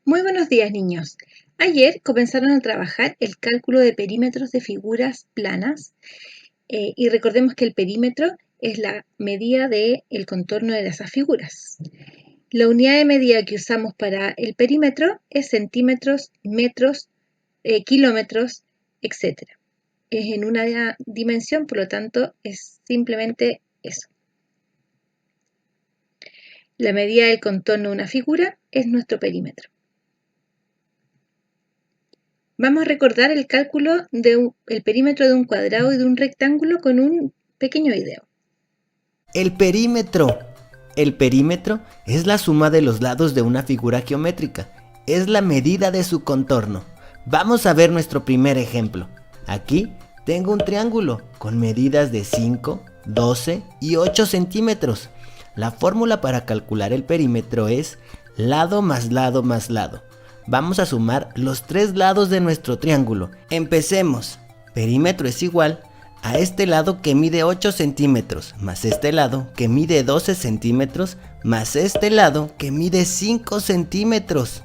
Muy buenos días, niños. Ayer comenzaron a trabajar el cálculo de perímetros de figuras planas y recordemos que el perímetro es la medida del contorno de esas figuras. La unidad de medida que usamos para el perímetro es centímetros, metros, kilómetros, etc. Es en una dimensión, por lo tanto, es simplemente eso. La medida del contorno de una figura es nuestro perímetro. Vamos a recordar el cálculo del perímetro de un cuadrado y de un rectángulo con un pequeño video. El perímetro. El perímetro es la suma de los lados de una figura geométrica. Es la medida de su contorno. Vamos a ver nuestro primer ejemplo. Aquí tengo un triángulo con medidas de 5, 12 y 8 centímetros. La fórmula para calcular el perímetro es lado más lado más lado. Vamos a sumar los tres lados de nuestro triángulo. Empecemos. Perímetro es igual a este lado que mide 8 centímetros, más este lado que mide 12 centímetros, más este lado que mide 5 centímetros.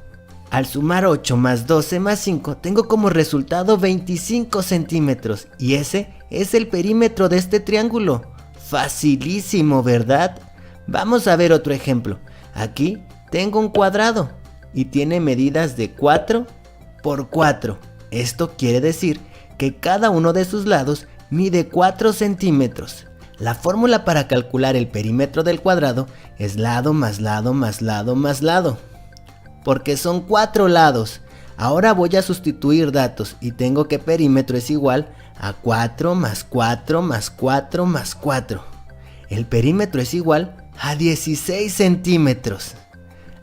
Al sumar 8 más 12 más 5, tengo como resultado 25 centímetros. Y ese es el perímetro de este triángulo. Facilísimo, ¿verdad? Vamos a ver otro ejemplo. Aquí tengo un cuadrado y tiene medidas de 4 por 4. Esto quiere decir que cada uno de sus lados mide 4 centímetros. La fórmula para calcular el perímetro del cuadrado es lado más lado más lado más lado, porque son 4 lados. Ahora voy a sustituir datos y tengo que perímetro es igual a 4 más 4 más 4 más 4. El perímetro es igual a 16 centímetros.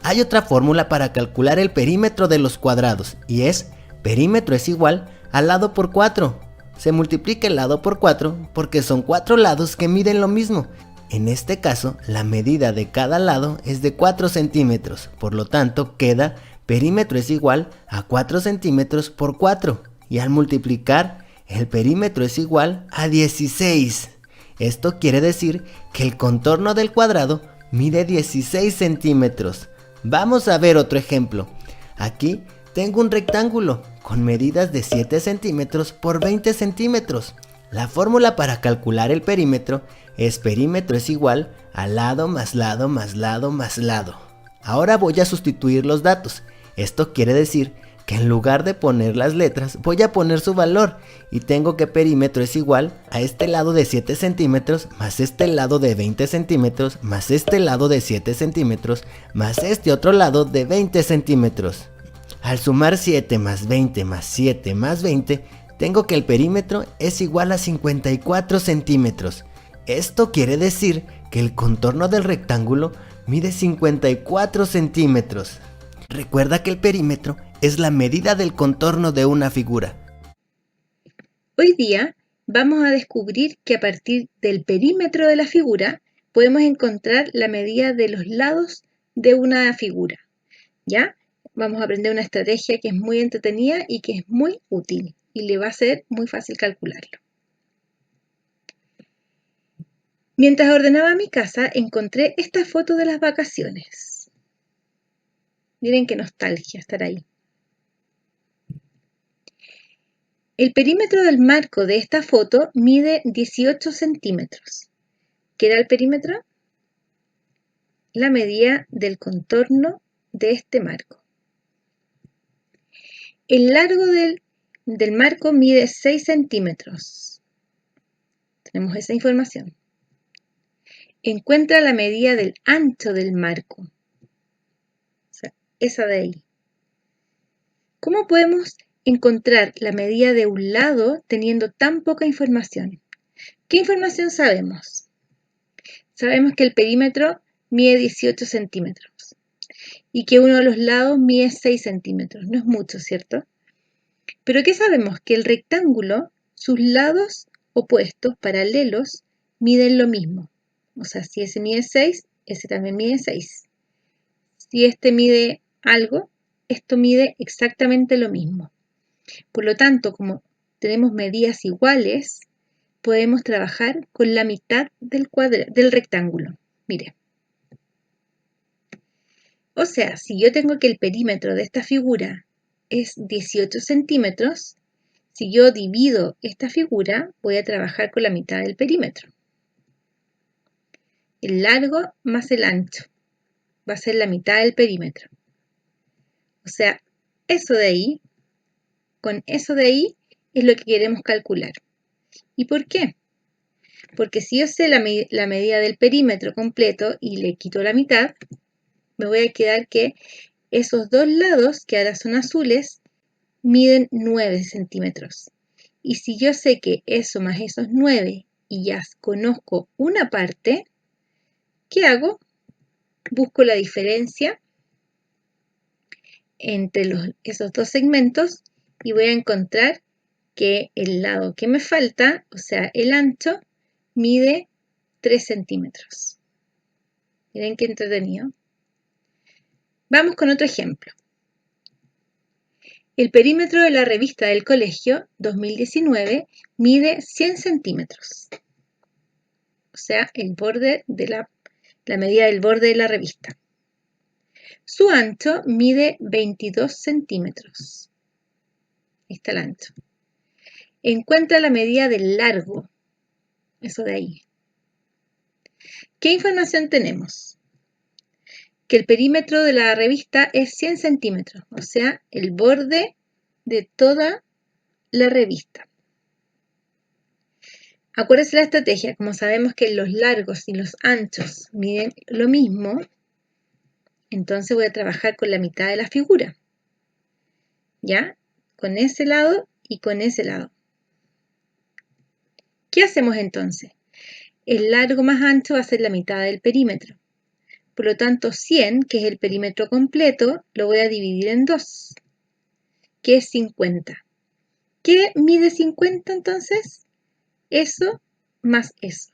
Hay otra fórmula para calcular el perímetro de los cuadrados y es perímetro es igual a lado por 4. Se multiplica el lado por 4 porque son 4 lados que miden lo mismo. En este caso, la medida de cada lado es de 4 centímetros. Por lo tanto, queda perímetro es igual a 4 centímetros por 4. Y al multiplicar, el perímetro es igual a 16. Esto quiere decir que el contorno del cuadrado mide 16 centímetros. Vamos a ver otro ejemplo. Aquí tengo un rectángulo con medidas de 7 centímetros por 20 centímetros. La fórmula para calcular el perímetro es perímetro es igual a lado más lado más lado más lado. Ahora voy a sustituir los datos. Esto quiere decir que en lugar de poner las letras voy a poner su valor y tengo que perímetro es igual a este lado de 7 centímetros más este lado de 20 centímetros más este lado de 7 centímetros más este otro lado de 20 centímetros. Al sumar 7 más 20 más 7 más 20, tengo que el perímetro es igual a 54 centímetros. Esto quiere decir que el contorno del rectángulo mide 54 centímetros. Recuerda que el perímetro es la medida del contorno de una figura. Hoy día vamos a descubrir que a partir del perímetro de la figura podemos encontrar la medida de los lados de una figura. ¿Ya? Vamos a aprender una estrategia que es muy entretenida y que es muy útil y le va a ser muy fácil calcularlo. Mientras ordenaba mi casa, encontré esta foto de las vacaciones. Miren qué nostalgia estar ahí. El perímetro del marco de esta foto mide 18 centímetros. ¿Qué era el perímetro? La medida del contorno de este marco. El largo del marco mide 6 centímetros. Tenemos esa información. Encuentra la medida del ancho del marco. O sea, esa de ahí. ¿Cómo podemos encontrar la medida de un lado teniendo tan poca información? ¿Qué información sabemos? Sabemos que el perímetro mide 18 centímetros y que uno de los lados mide 6 centímetros. No es mucho, ¿cierto? Pero ¿qué sabemos? Que el rectángulo, sus lados opuestos, paralelos, miden lo mismo. O sea, si ese mide 6, ese también mide 6. Si este mide algo, esto mide exactamente lo mismo. Por lo tanto, como tenemos medidas iguales, podemos trabajar con la mitad del rectángulo. Mire. O sea, si yo tengo que el perímetro de esta figura es 18 centímetros, si yo divido esta figura, voy a trabajar con la mitad del perímetro. El largo más el ancho va a ser la mitad del perímetro. O sea, eso de ahí, con eso de ahí, es lo que queremos calcular. ¿Y por qué? Porque si yo sé la medida del perímetro completo y le quito la mitad, me voy a quedar que esos dos lados, que ahora son azules, miden 9 centímetros. Y si yo sé que eso más esos 9 y ya conozco una parte, ¿qué hago? Busco la diferencia entre esos dos segmentos y voy a encontrar que el lado que me falta, o sea, el ancho, mide 3 centímetros. Miren qué entretenido. Vamos con otro ejemplo. El perímetro de la revista del colegio 2019 mide 100 centímetros. O sea, el borde de la medida del borde de la revista. Su ancho mide 22 centímetros. Ahí está el ancho. Encuentra la medida del largo. Eso de ahí. ¿Qué información tenemos? Que el perímetro de la revista es 100 centímetros, o sea, el borde de toda la revista. Acuérdense la estrategia, como sabemos que los largos y los anchos miden lo mismo, entonces voy a trabajar con la mitad de la figura. ¿Ya? Con ese lado y con ese lado. ¿Qué hacemos entonces? El largo más ancho va a ser la mitad del perímetro. Por lo tanto, 100, que es el perímetro completo, lo voy a dividir en 2, que es 50. ¿Qué mide 50 entonces? Eso más eso.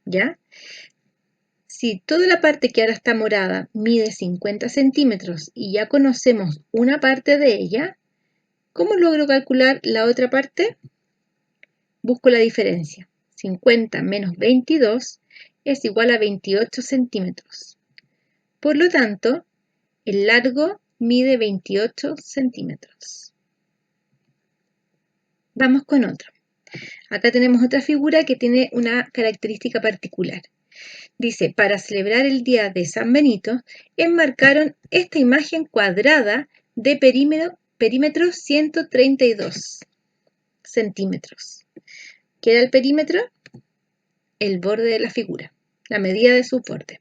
¿Ya? Si toda la parte que ahora está morada mide 50 centímetros y ya conocemos una parte de ella, ¿cómo logro calcular la otra parte? Busco la diferencia. 50 menos 22 es igual a 28 centímetros. Por lo tanto, el largo mide 28 centímetros. Vamos con otro. Acá tenemos otra figura que tiene una característica particular. Dice, para celebrar el día de San Benito, enmarcaron esta imagen cuadrada de perímetro 132 centímetros. ¿Qué era el perímetro? El borde de la figura, la medida de su borde.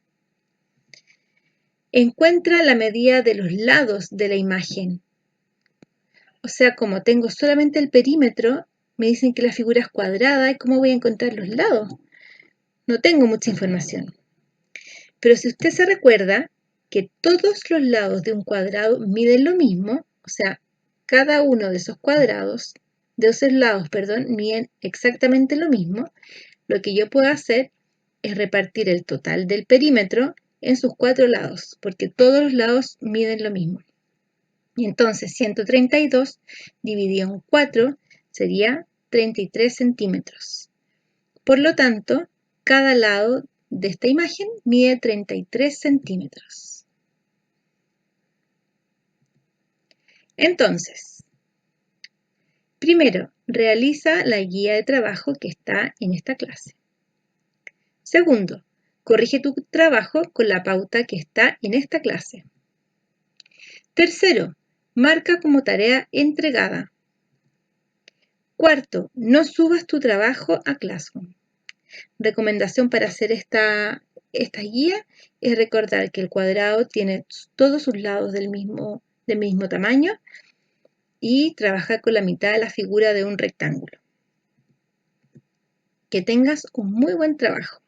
Encuentra la medida de los lados de la imagen. O sea, como tengo solamente el perímetro, me dicen que la figura es cuadrada, ¿y cómo voy a encontrar los lados? No tengo mucha información. Pero si usted se recuerda que todos los lados de un cuadrado miden lo mismo, o sea, cada uno de esos cuadrados, de esos lados, miden exactamente lo mismo, lo que yo puedo hacer es repartir el total del perímetro en sus 4 lados, porque todos los lados miden lo mismo. Y entonces 132 dividido en 4 sería 33 centímetros. Por lo tanto, cada lado de esta imagen mide 33 centímetros. Entonces, primero, realiza la guía de trabajo que está en esta clase. Segundo, corrige tu trabajo con la pauta que está en esta clase. Tercero, marca como tarea entregada. Cuarto, no subas tu trabajo a Classroom. Recomendación para hacer esta guía es recordar que el cuadrado tiene todos sus lados del mismo tamaño y trabajar con la mitad de la figura de un rectángulo. Que tengas un muy buen trabajo.